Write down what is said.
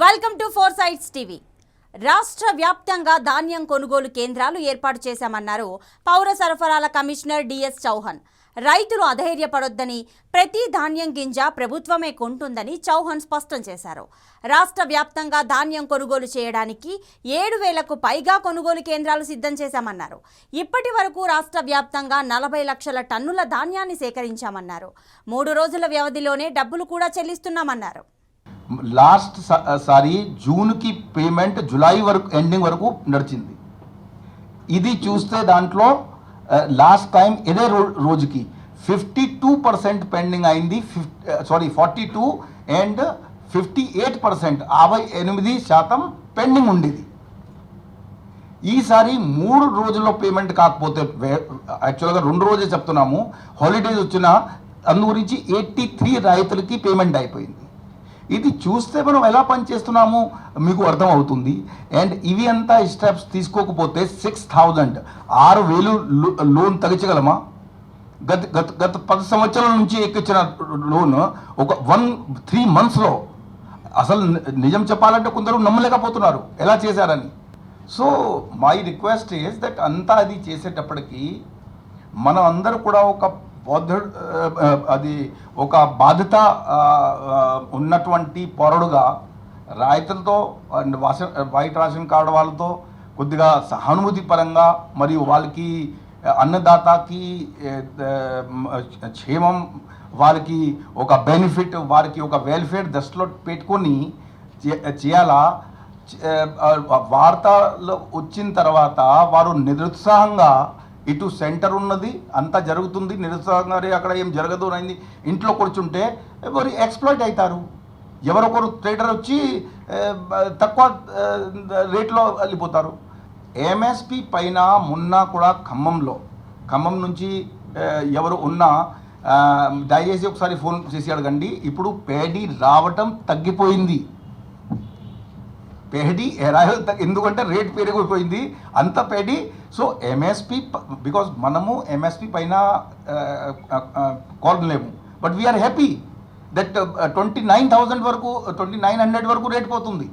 Welcome to four sides TV. రాష్ట్ర వ్యాప్తంగా ధాన్యం కొనుగోలు కేంద్రాలు ఏర్పాటు చేశామన్నారు పౌర సరఫరాల కమిషనర్ డిఎస్ చౌహాన్. రైతులు అధైర్యపడొద్దని, ప్రతి ధాన్యం గింజ ప్రభుత్వమే కొంటుందని చౌహాన్ స్పష్టం చేశారు. రాష్ట్ర వ్యాప్తంగా ధాన్యం కొనుగోలు చేయడానికి 7,000కు పైగా కొనుగోలు కేంద్రాలు సిద్ధం చేశామన్నారు. ఇప్పటి వరకు రాష్ట్ర వ్యాప్తంగా 40 లక్షల టన్నుల ధాన్యాన్ని సేకరించామన్నారు. 3 రోజుల వ్యవధిలోనే డబ్బులు కూడా చెల్లిస్తున్నామన్నారు. లాస్ట్ సారి జూన్కి పేమెంట్ జూలై వరకు ఎండింగ్ వరకు నడిచింది. ఇది చూస్తే దాంట్లో లాస్ట్ టైం ఇదే రోజుకి 52% పెండింగ్ అయింది. 42 అండ్ 58% 58% పెండింగ్ ఉండేది. ఈసారి 3 రోజుల్లో పేమెంట్ కాకపోతే, యాక్చువల్గా 2 రోజులు చెప్తున్నాము, హాలిడేస్ వచ్చిన అందు గురించి 83 రైతులకి పేమెంట్ అయిపోయింది. ఇది చూస్తే మనం ఎలా పనిచేస్తున్నాము మీకు అర్థమవుతుంది. అండ్ ఇవి అంతా స్టెప్స్ తీసుకోకపోతే 6,000 లోన్ తగ్గించగలమా? గత 10 సంవత్సరాల నుంచి ఎక్కించిన లోన్ ఒక 3 monthsలో అసలు నిజం చెప్పాలంటే కొందరు నమ్మలేకపోతున్నారు ఎలా చేశారని. So my request is that అంతా అది చేసేటప్పటికి మనం అందరూ కూడా ఒక బాధ్యత ఉన్నటువంటి పౌరుడుగా రైతులతో అండ్ వైట్ రేషన్ కార్డు వాళ్ళతో కొద్దిగా సహానుభూతి పరంగా, మరియు వాళ్ళకి అన్నదాతకి క్షేమం, వాళ్ళకి ఒక బెనిఫిట్, వారికి ఒక వెల్ఫేర్ దృష్టిలో పెట్టుకొని చేయాలా. వార్తలు వచ్చిన తర్వాత వారు నిరుత్సాహంగా, ఇటు సెంటర్ ఉన్నది అంతా జరుగుతుంది, నిరుత్సాహంగా అక్కడ ఏం జరగదు అయింది, ఇంట్లో కూర్చుంటే ఎవరు ఎక్స్ప్లాయిట్ అవుతారు. ఎవరొకరు ట్రేడర్ వచ్చి తక్కువ రేట్లో వెళ్ళిపోతారు. ఎంఎస్పి పైన మొన్న కూడా ఖమ్మం నుంచి ఎవరు ఉన్నా దయచేసి ఒకసారి ఫోన్ చేసి అడగండి. ఇప్పుడు పేడీ రావటం తగ్గిపోయింది. పేడీ ఎందుకంటే రేట్ పెరిగిపోయింది అంత పేడీ. సో ఎంఎస్పి, బికాజ్ మనము ఎంఎస్పి పైన కోరలేము, బట్ వీఆర్ హ్యాపీ దట్ 29,000 వరకు 2,900 వరకు రేట్ పోతుంది.